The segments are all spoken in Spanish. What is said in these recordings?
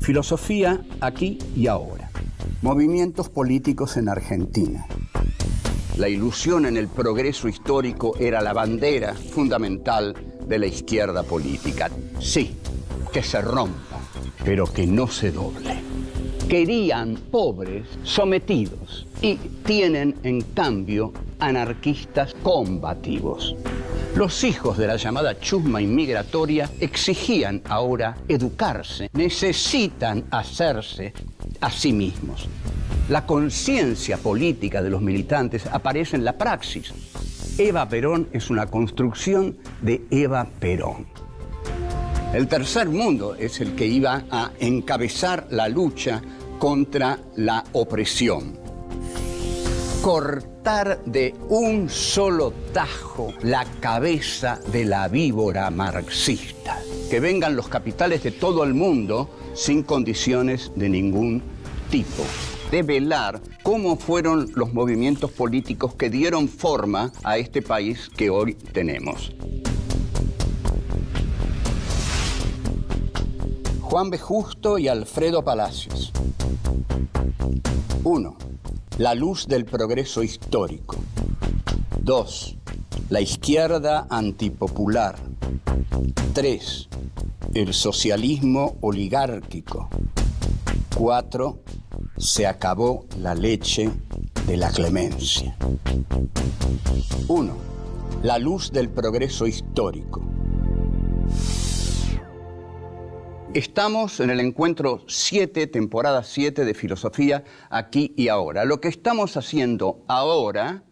Filosofía aquí y ahora. Movimientos políticos en Argentina. La ilusión en el progreso histórico era la bandera fundamental de la izquierda política. Sí, que se rompa, pero que no se doble. Querían pobres sometidos y tienen, en cambio, anarquistas combativos. Los hijos de la llamada chusma inmigratoria exigían ahora educarse, necesitan hacerse a sí mismos. La conciencia política de los militantes aparece en la praxis. Eva Perón es una construcción de Eva Perón. El tercer mundo es el que iba a encabezar la lucha contra la opresión. Cortar de un solo tajo la cabeza de la víbora marxista. Que vengan los capitales de todo el mundo sin condiciones de ningún tipo. Develar cómo fueron los movimientos políticos que dieron forma a este país que hoy tenemos. Juan B. Justo y Alfredo Palacios. 1. La luz del progreso histórico. 2. La izquierda antipopular. 3. El socialismo oligárquico. 4. Se acabó la leche de la clemencia. 1. La luz del progreso histórico. Estamos en el encuentro 7, temporada 7 de Filosofía aquí y ahora. Lo que estamos haciendo ahora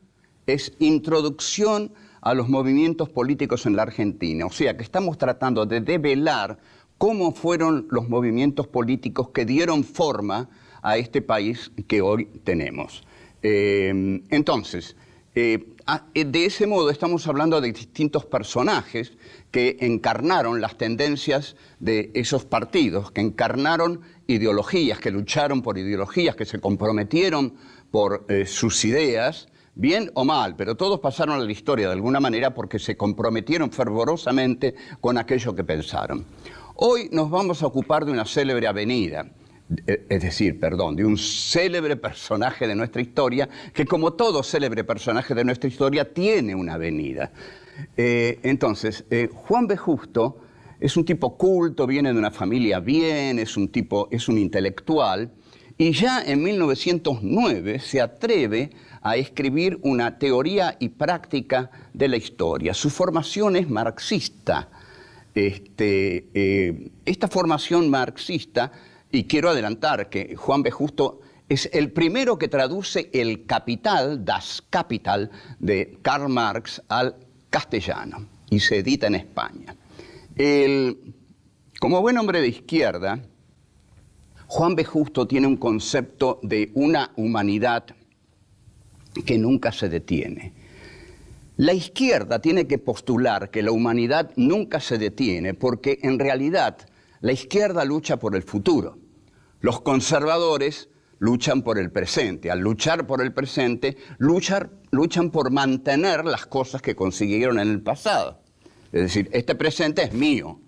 es introducción a los movimientos políticos en la Argentina. O sea, que estamos tratando de develar cómo fueron los movimientos políticos que dieron forma a este país que hoy tenemos. Entonces, de ese modo estamos hablando de distintos personajes que encarnaron las tendencias de esos partidos, que encarnaron ideologías, que lucharon por ideologías, que se comprometieron por sus ideas, bien o mal, pero todos pasaron a la historia de alguna manera porque se comprometieron fervorosamente con aquello que pensaron. Hoy nos vamos a ocupar de una célebre avenida, de un célebre personaje de nuestra historia, que como todo célebre personaje de nuestra historia tiene una avenida. Entonces, Juan B. Justo es un tipo culto, viene de una familia bien, es un intelectual, y ya en 1909 se atreve a escribir una teoría y práctica de la historia. Su formación es marxista. Esta formación marxista, y quiero adelantar que Juan B. Justo es el primero que traduce el Capital, Das Kapital, de Karl Marx al castellano, y se edita en España. Como buen hombre de izquierda, Juan B. Justo tiene un concepto de una humanidad que nunca se detiene. La izquierda tiene que postular que la humanidad nunca se detiene porque en realidad la izquierda lucha por el futuro. Los conservadores luchan por el presente. Al luchar por el presente, luchan por mantener las cosas que consiguieron en el pasado. Es decir, este presente es mío,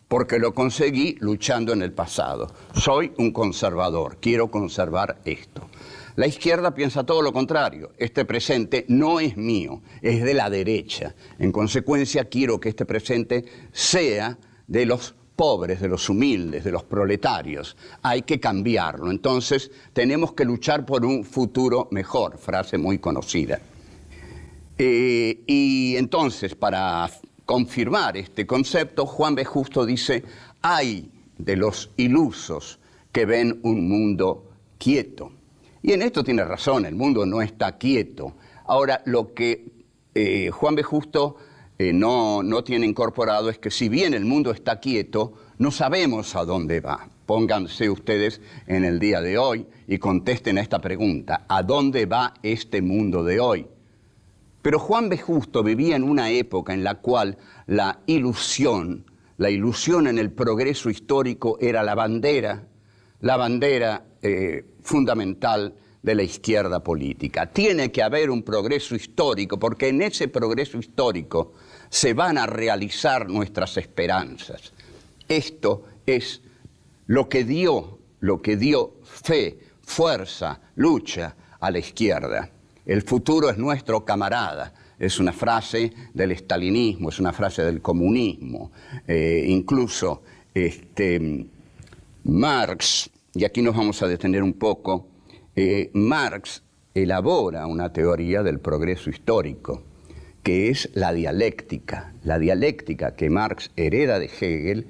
porque lo conseguí luchando en el pasado. Soy un conservador, quiero conservar esto. La izquierda piensa todo lo contrario. Este presente no es mío, es de la derecha. En consecuencia, quiero que este presente sea de los pobres, de los humildes, de los proletarios. Hay que cambiarlo. Entonces, tenemos que luchar por un futuro mejor, frase muy conocida. Y entonces, para confirmar este concepto, Juan B. Justo dice, hay de los ilusos que ven un mundo quieto. Y en esto tiene razón, el mundo no está quieto. Ahora, lo que Juan B. Justo no tiene incorporado es que si bien el mundo está quieto, no sabemos a dónde va. Pónganse ustedes en el día de hoy y contesten a esta pregunta, ¿a dónde va este mundo de hoy? Pero Juan B. Justo vivía en una época en la cual la ilusión en el progreso histórico era la bandera fundamental de la izquierda política. Tiene que haber un progreso histórico, porque en ese progreso histórico se van a realizar nuestras esperanzas. Esto es lo que dio fe, fuerza, lucha a la izquierda. El futuro es nuestro, camarada. Es una frase del estalinismo, es una frase del comunismo. Incluso Marx, y aquí nos vamos a detener un poco, Marx elabora una teoría del progreso histórico, que es la dialéctica. La dialéctica que Marx hereda de Hegel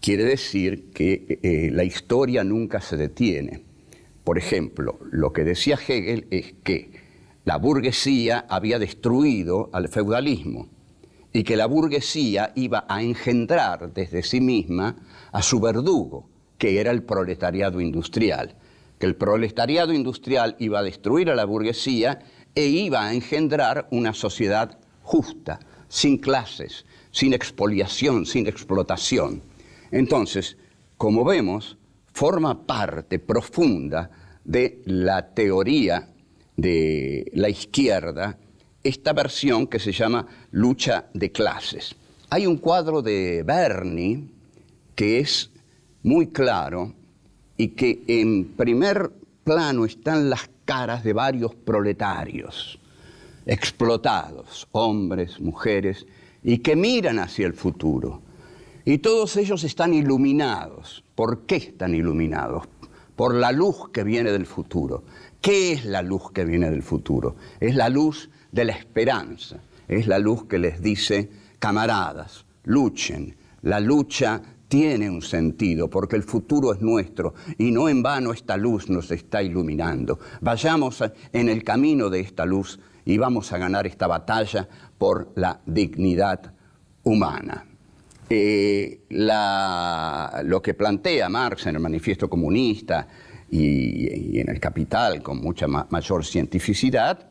quiere decir que la historia nunca se detiene. Por ejemplo, lo que decía Hegel es que la burguesía había destruido al feudalismo y que la burguesía iba a engendrar desde sí misma a su verdugo, que era el proletariado industrial. Que el proletariado industrial iba a destruir a la burguesía e iba a engendrar una sociedad justa, sin clases, sin expoliación, sin explotación. Entonces, como vemos, forma parte profunda de la teoría de la izquierda esta versión que se llama lucha de clases. Hay un cuadro de Berni que es muy claro y que en primer plano están las caras de varios proletarios explotados, hombres, mujeres, y que miran hacia el futuro. Y todos ellos están iluminados. ¿Por qué están iluminados? Por la luz que viene del futuro. ¿Qué es la luz que viene del futuro? Es la luz de la esperanza. Es la luz que les dice, camaradas, luchen. La lucha tiene un sentido porque el futuro es nuestro y no en vano esta luz nos está iluminando. Vayamos en el camino de esta luz y vamos a ganar esta batalla por la dignidad humana. Lo que plantea Marx en el Manifiesto Comunista y en el Capital con mucha mayor cientificidad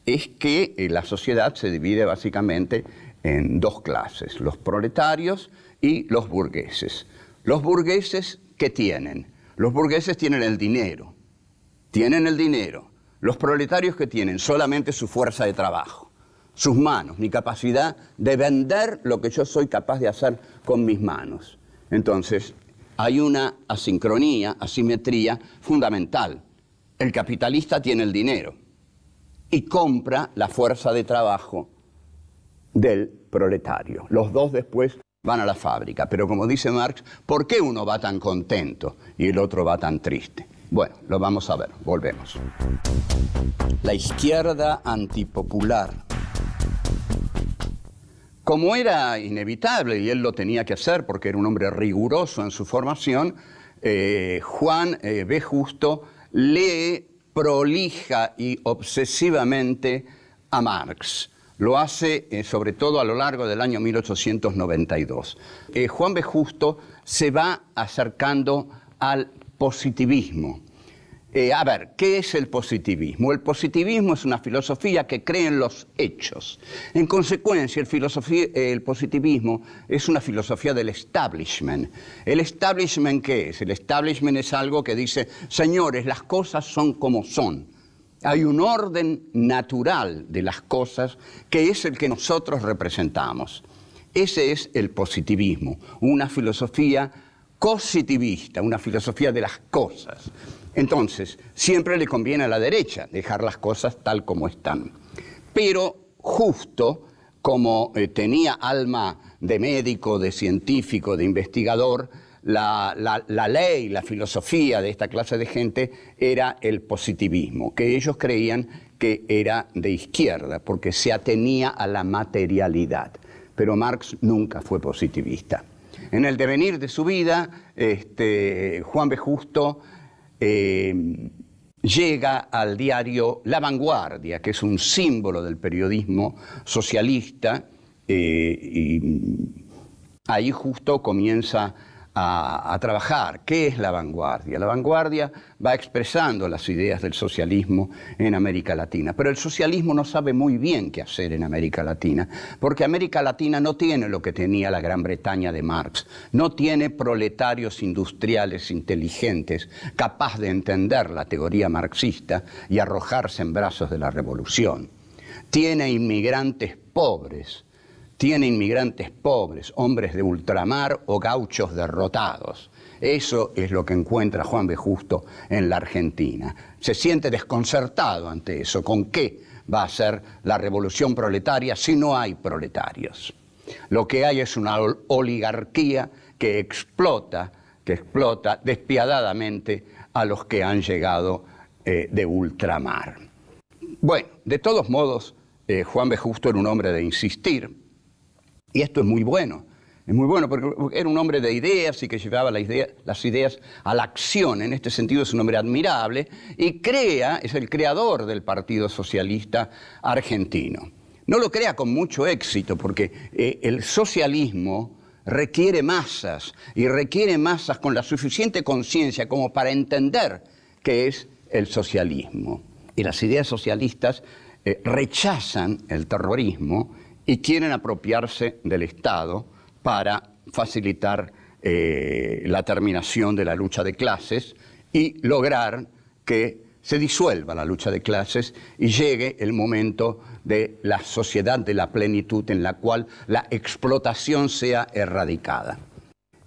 es que la sociedad se divide básicamente en dos clases, los proletarios y los burgueses. Los burgueses, ¿qué tienen? Los burgueses tienen el dinero. Tienen el dinero. Los proletarios, ¿qué tienen? Solamente su fuerza de trabajo, sus manos, mi capacidad de vender lo que yo soy capaz de hacer con mis manos. Entonces, hay una asincronía, asimetría fundamental. El capitalista tiene el dinero y compra la fuerza de trabajo del proletario. Los dos después van a la fábrica. Pero como dice Marx, ¿por qué uno va tan contento y el otro va tan triste? Bueno, lo vamos a ver, volvemos. La izquierda antipopular. Como era inevitable, y él lo tenía que hacer porque era un hombre riguroso en su formación, Juan B. Justo lee prolija y obsesivamente a Marx. Lo hace sobre todo a lo largo del año 1892. Juan B. Justo se va acercando al positivismo. A ver, ¿qué es el positivismo? El positivismo es una filosofía que cree en los hechos. En consecuencia, el positivismo es una filosofía del establishment. ¿El establishment qué es? El establishment es algo que dice, señores, las cosas son como son. Hay un orden natural de las cosas que es el que nosotros representamos. Ese es el positivismo, una filosofía positivista, una filosofía de las cosas. Entonces, siempre le conviene a la derecha dejar las cosas tal como están. Pero Justo, como tenía alma de médico, de científico, de investigador, la ley, la filosofía de esta clase de gente era el positivismo, que ellos creían que era de izquierda, porque se atenía a la materialidad. Pero Marx nunca fue positivista. En el devenir de su vida, Juan B. Justo llega al diario La Vanguardia, que es un símbolo del periodismo socialista, y ahí Justo comienza a trabajar. ¿Qué es La Vanguardia? La Vanguardia va expresando las ideas del socialismo en América Latina, pero el socialismo no sabe muy bien qué hacer en América Latina, porque América Latina no tiene lo que tenía la Gran Bretaña de Marx, no tiene proletarios industriales inteligentes capaz de entender la teoría marxista y arrojarse en brazos de la revolución. Tiene inmigrantes pobres, hombres de ultramar o gauchos derrotados. Eso es lo que encuentra Juan B. Justo en la Argentina. Se siente desconcertado ante eso. ¿Con qué va a ser la revolución proletaria si no hay proletarios? Lo que hay es una oligarquía que explota despiadadamente a los que han llegado de ultramar. Bueno, de todos modos, Juan B. Justo era un hombre de insistir, y esto es muy bueno porque era un hombre de ideas y que llevaba las ideas a la acción. En este sentido es un hombre admirable y es el creador del Partido Socialista Argentino. No lo crea con mucho éxito porque el socialismo requiere masas y requiere masas con la suficiente conciencia como para entender qué es el socialismo. Y las ideas socialistas rechazan el terrorismo y quieren apropiarse del Estado para facilitar la terminación de la lucha de clases y lograr que se disuelva la lucha de clases y llegue el momento de la sociedad de la plenitud en la cual la explotación sea erradicada.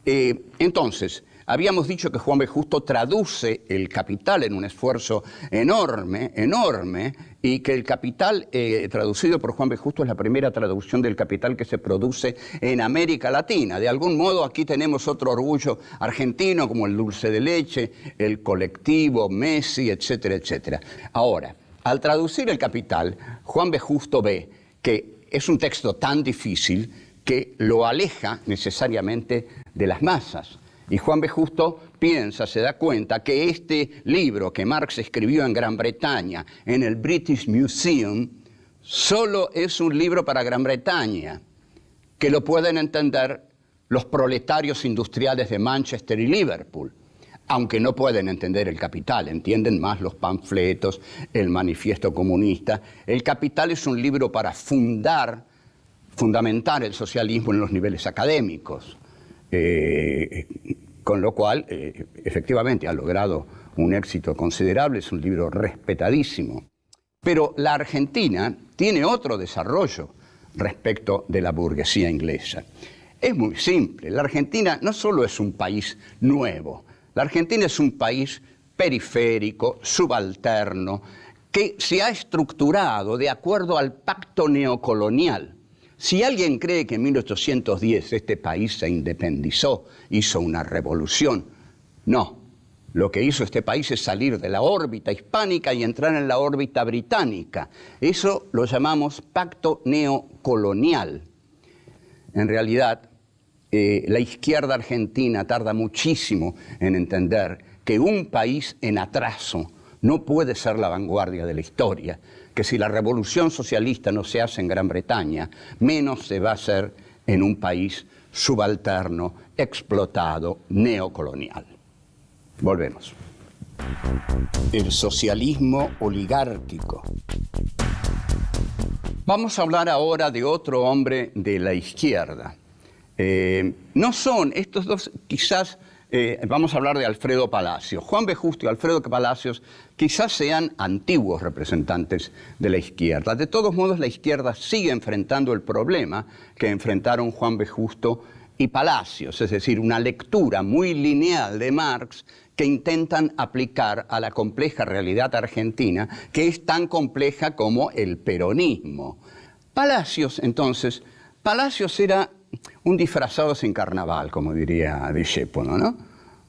Entonces, habíamos dicho que Juan B. Justo traduce el Capital en un esfuerzo enorme, y que el Capital traducido por Juan B. Justo es la primera traducción del Capital que se produce en América Latina. De algún modo aquí tenemos otro orgullo argentino como el dulce de leche, el colectivo, Messi, etcétera, etcétera. Ahora, al traducir el Capital, Juan B. Justo ve que es un texto tan difícil que lo aleja necesariamente de las masas. Y Juan B. Justo se da cuenta que este libro que Marx escribió en Gran Bretaña, en el British Museum, solo es un libro para Gran Bretaña, que lo pueden entender los proletarios industriales de Manchester y Liverpool, aunque no pueden entender el Capital, entienden más los panfletos, el manifiesto comunista. El Capital es un libro para fundamentar el socialismo en los niveles académicos. Con lo cual, efectivamente, ha logrado un éxito considerable, es un libro respetadísimo. Pero la Argentina tiene otro desarrollo respecto de la burguesía inglesa. Es muy simple, la Argentina no solo es un país nuevo, la Argentina es un país periférico, subalterno, que se ha estructurado de acuerdo al pacto neocolonial. Si alguien cree que en 1810 este país se independizó, hizo una revolución, no. Lo que hizo este país es salir de la órbita hispánica y entrar en la órbita británica. Eso lo llamamos pacto neocolonial. En realidad, la izquierda argentina tarda muchísimo en entender que un país en atraso no puede ser la vanguardia de la historia, que si la revolución socialista no se hace en Gran Bretaña, menos se va a hacer en un país subalterno, explotado, neocolonial. Volvemos. El socialismo oligárquico. Vamos a hablar ahora de otro hombre de la izquierda. No son estos dos, quizás, vamos a hablar de Alfredo Palacios. Juan B. Justo y Alfredo Palacios quizás sean antiguos representantes de la izquierda. De todos modos, la izquierda sigue enfrentando el problema que enfrentaron Juan B. Justo y Palacios, es decir, una lectura muy lineal de Marx que intentan aplicar a la compleja realidad argentina, que es tan compleja como el peronismo. Palacios era un disfrazado sin carnaval, como diría Discépolo, ¿no?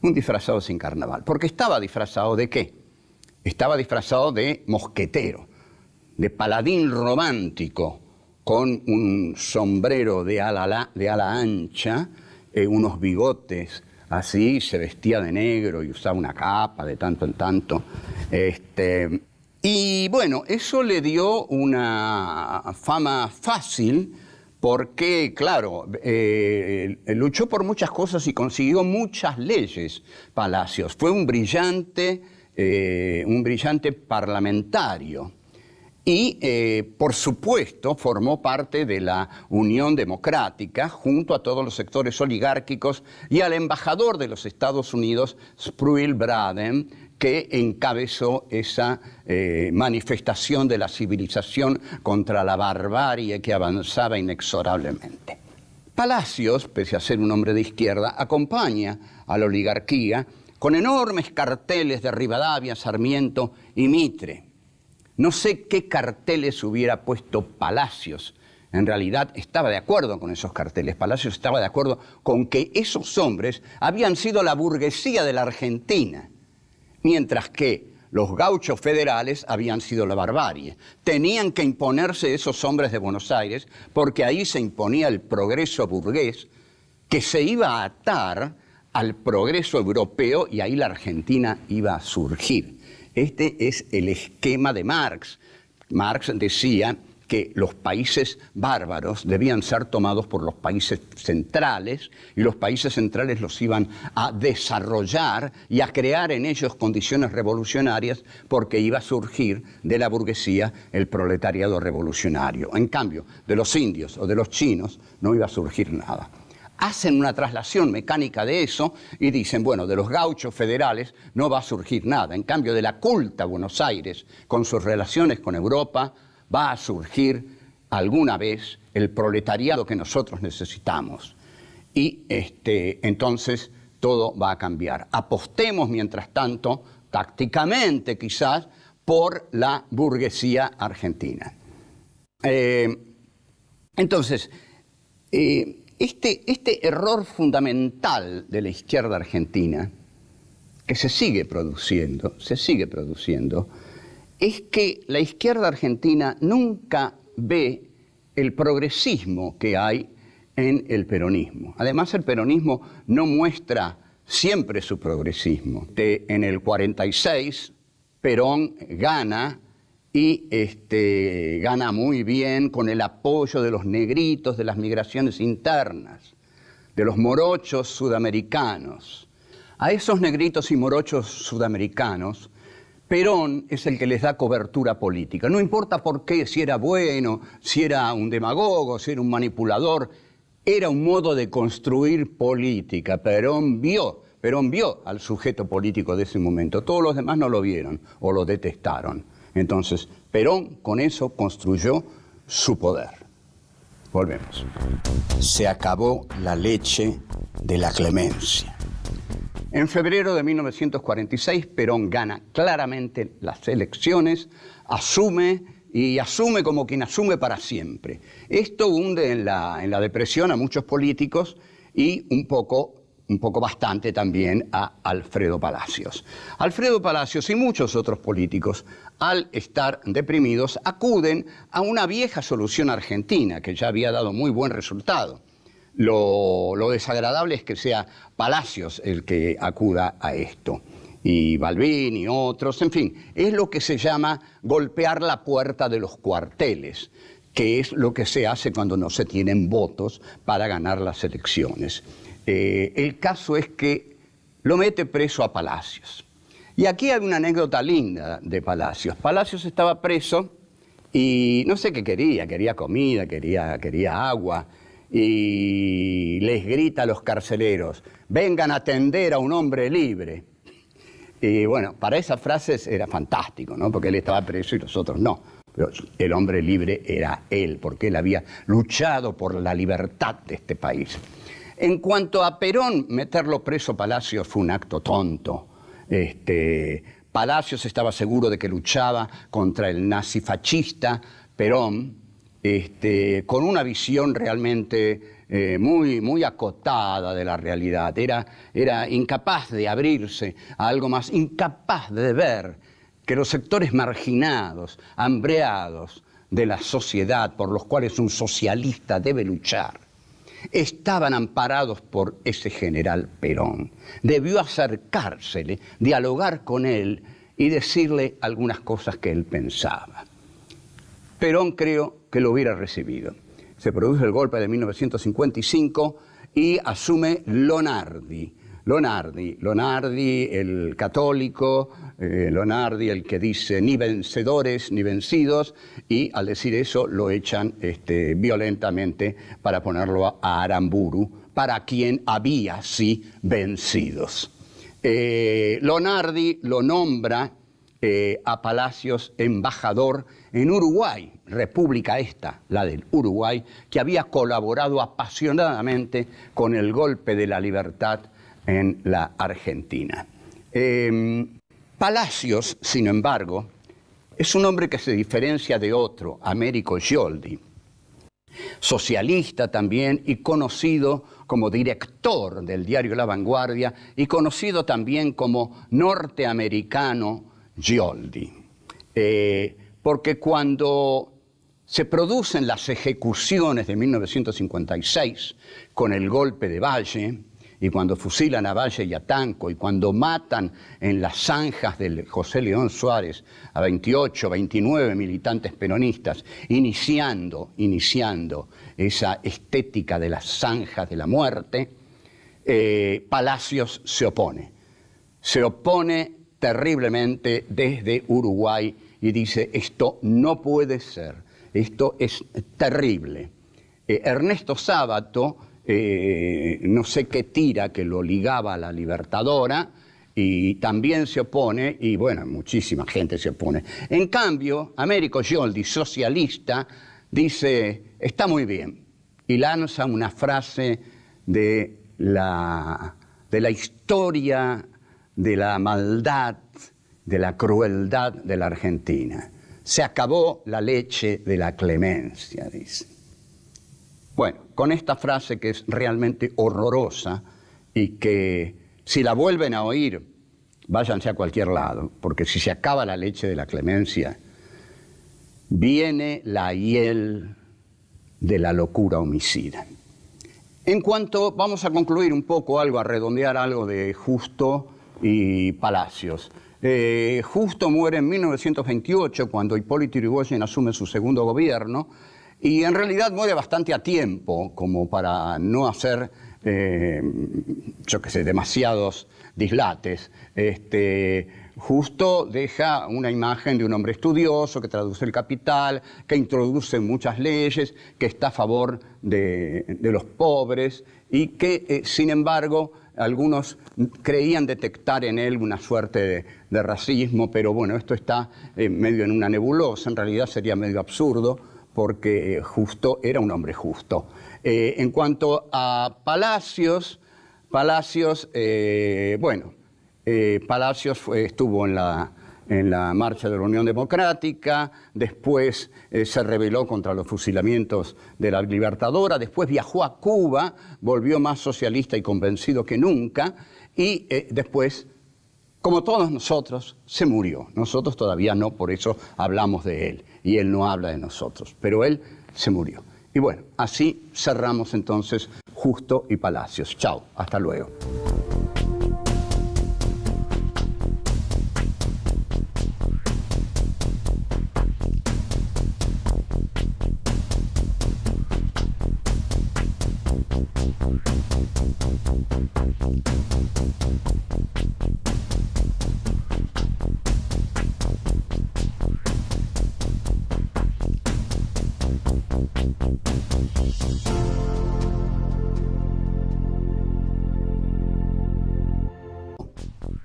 Un disfrazado sin carnaval. Porque estaba disfrazado ¿de qué? Estaba disfrazado de mosquetero, de paladín romántico, con un sombrero de ala ancha, unos bigotes así, se vestía de negro y usaba una capa de tanto en tanto. Y bueno, eso le dio una fama fácil porque, claro, luchó por muchas cosas y consiguió muchas leyes, Palacios. Fue un brillante parlamentario. Y, por supuesto, formó parte de la Unión Democrática junto a todos los sectores oligárquicos y al embajador de los Estados Unidos, Sproul Braden, que encabezó esa manifestación de la civilización contra la barbarie que avanzaba inexorablemente. Palacios, pese a ser un hombre de izquierda, acompaña a la oligarquía con enormes carteles de Rivadavia, Sarmiento y Mitre. No sé qué carteles hubiera puesto Palacios. En realidad estaba de acuerdo con esos carteles. Palacios estaba de acuerdo con que esos hombres habían sido la burguesía de la Argentina, mientras que los gauchos federales habían sido la barbarie. Tenían que imponerse esos hombres de Buenos Aires porque ahí se imponía el progreso burgués que se iba a atar al progreso europeo y ahí la Argentina iba a surgir. Este es el esquema de Marx. Marx decía que los países bárbaros debían ser tomados por los países centrales y los países centrales los iban a desarrollar y a crear en ellos condiciones revolucionarias porque iba a surgir de la burguesía el proletariado revolucionario. En cambio, de los indios o de los chinos no iba a surgir nada. Hacen una traslación mecánica de eso y dicen, bueno, de los gauchos federales no va a surgir nada. En cambio, de la culta Buenos Aires, con sus relaciones con Europa, va a surgir alguna vez el proletariado que nosotros necesitamos. Y entonces todo va a cambiar. Apostemos, mientras tanto, tácticamente quizás, por la burguesía argentina. Entonces, este error fundamental de la izquierda argentina, que se sigue produciendo, es que la izquierda argentina nunca ve el progresismo que hay en el peronismo. Además, el peronismo no muestra siempre su progresismo. En el 46, Perón gana y gana muy bien con el apoyo de los negritos, de las migraciones internas, de los morochos sudamericanos. A esos negritos y morochos sudamericanos, Perón es el que les da cobertura política. No importa por qué, si era bueno, si era un demagogo, si era un manipulador, era un modo de construir política. Perón vio al sujeto político de ese momento. Todos los demás no lo vieron o lo detestaron. Entonces, Perón con eso construyó su poder. Volvemos. Se acabó la leche de la clemencia. En febrero de 1946, Perón gana claramente las elecciones, asume como quien asume para siempre. Esto hunde en la depresión a muchos políticos y un poco bastante también a Alfredo Palacios. Alfredo Palacios y muchos otros políticos, al estar deprimidos, acuden a una vieja solución argentina que ya había dado muy buen resultado. Lo desagradable es que sea Palacios el que acuda a esto, y Balbín y otros, en fin, es lo que se llama golpear la puerta de los cuarteles, que es lo que se hace cuando no se tienen votos para ganar las elecciones. El caso es que lo mete preso a Palacios. Y aquí hay una anécdota linda de Palacios. Palacios estaba preso y no sé qué quería comida, quería agua. Y les grita a los carceleros, vengan a atender a un hombre libre. Y bueno, para esas frases era fantástico, ¿no? Porque él estaba preso y los otros no. Pero el hombre libre era él, porque él había luchado por la libertad de este país. En cuanto a Perón, meterlo preso a Palacios fue un acto tonto. Palacios estaba seguro de que luchaba contra el nazifascista Perón, con una visión realmente muy acotada de la realidad. Era incapaz de abrirse a algo más, incapaz de ver que los sectores marginados, hambreados de la sociedad, por los cuales un socialista debe luchar, estaban amparados por ese general Perón. Debió acercársele, dialogar con él y decirle algunas cosas que él pensaba. Perón creo que lo hubiera recibido. Se produce el golpe de 1955 y asume Lonardi. Lonardi, el católico, Lonardi, el que dice ni vencedores ni vencidos, y al decir eso lo echan violentamente para ponerlo a Aramburu, para quien había sí vencidos. Lonardi lo nombra a Palacios embajador en Uruguay, república esta, la del Uruguay, que había colaborado apasionadamente con el golpe de la libertad en la Argentina. Palacios, sin embargo, es un hombre que se diferencia de otro, Américo Scioldi, socialista también y conocido como director del diario La Vanguardia y conocido también como norteamericano Scioldi. Porque cuando se producen las ejecuciones de 1956 con el golpe de Valle, y cuando fusilan a Valle y a Tanco, y cuando matan en las zanjas del José León Suárez a 28, 29 militantes peronistas, iniciando esa estética de las zanjas de la muerte, Palacios se opone. Se opone terriblemente desde Uruguay y dice: esto no puede ser, esto es terrible. Ernesto Sábato, no sé qué tira que lo ligaba a la Libertadora, y también se opone, y bueno, muchísima gente se opone. En cambio, Américo Scioldi, socialista, dice: está muy bien, y lanza una frase de la historia de la maldad, de la crueldad de la Argentina. Se acabó la leche de la clemencia, dice. Bueno, con esta frase que es realmente horrorosa y que si la vuelven a oír, váyanse a cualquier lado, porque si se acaba la leche de la clemencia, viene la hiel de la locura homicida. En cuanto, vamos a concluir un poco algo, a redondear algo de Justo y Palacios. Justo muere en 1928, cuando Hipólito Yrigoyen asume su segundo gobierno, y en realidad muere bastante a tiempo, como para no hacer, yo qué sé, demasiados dislates. Justo deja una imagen de un hombre estudioso que traduce el Capital, que introduce muchas leyes, que está a favor de los pobres y que, sin embargo, algunos creían detectar en él una suerte de racismo, pero bueno, esto está medio en una nebulosa, en realidad sería medio absurdo, porque Justo era un hombre justo. En cuanto a Palacios, Palacios estuvo en la marcha de la Unión Democrática, después se rebeló contra los fusilamientos de la Libertadora, después viajó a Cuba, volvió más socialista y convencido que nunca, y después, como todos nosotros, se murió. Nosotros todavía no, por eso hablamos de él, y él no habla de nosotros, pero él se murió. Y bueno, así cerramos entonces Justo y Palacios. Chao, hasta luego.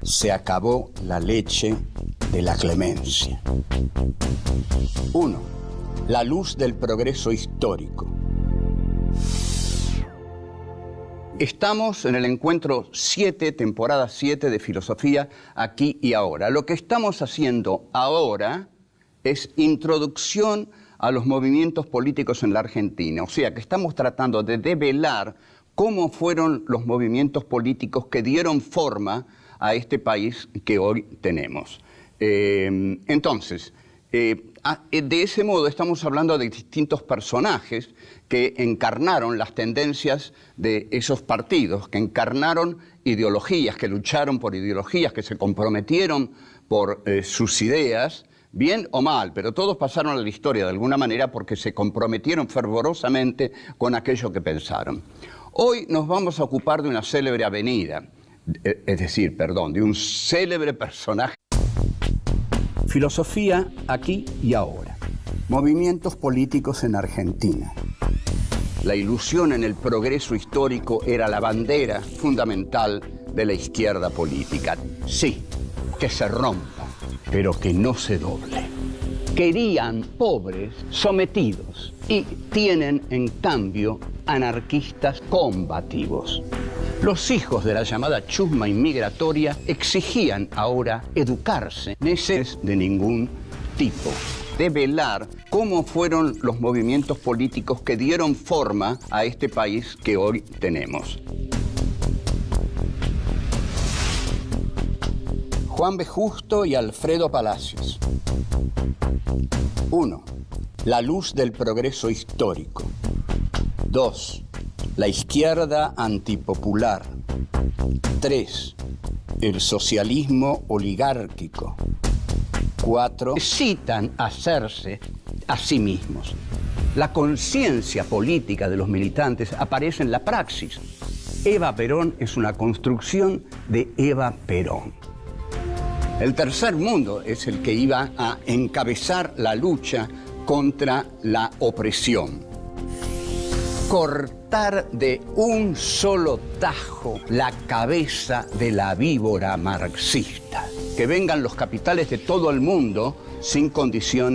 Se acabó la leche de la clemencia. 1. La luz del progreso histórico. Estamos en el encuentro 7, temporada 7 de Filosofía Aquí y Ahora. Lo que estamos haciendo ahora es introducción a los movimientos políticos en la Argentina. O sea, que estamos tratando de develar cómo fueron los movimientos políticos que dieron forma a este país que hoy tenemos. Entonces, de ese modo estamos hablando de distintos personajes que encarnaron las tendencias de esos partidos, que encarnaron ideologías, que lucharon por ideologías, que se comprometieron por sus ideas, bien o mal, pero todos pasaron a la historia de alguna manera porque se comprometieron fervorosamente con aquello que pensaron. Hoy nos vamos a ocupar de una célebre avenida, de un célebre personaje. Filosofía aquí y ahora. Movimientos políticos en Argentina. La ilusión en el progreso histórico era la bandera fundamental de la izquierda política. Sí, que se rompa, pero que no se doble. Querían pobres sometidos y tienen, en cambio, anarquistas combativos. Los hijos de la llamada chusma inmigratoria exigían ahora educarse, neces de ningún tipo. Develar cómo fueron los movimientos políticos que dieron forma a este país que hoy tenemos. Juan B. Justo y Alfredo Palacios. 1. La luz del progreso histórico. 2. La izquierda antipopular. 3. El socialismo oligárquico. 4. Necesitan hacerse a sí mismos. La conciencia política de los militantes aparece en la praxis. Eva Perón es una construcción de Eva Perón. El tercer mundo es el que iba a encabezar la lucha contra la opresión. Cortar de un solo tajo la cabeza de la víbora marxista. Que vengan los capitales de todo el mundo sin condiciones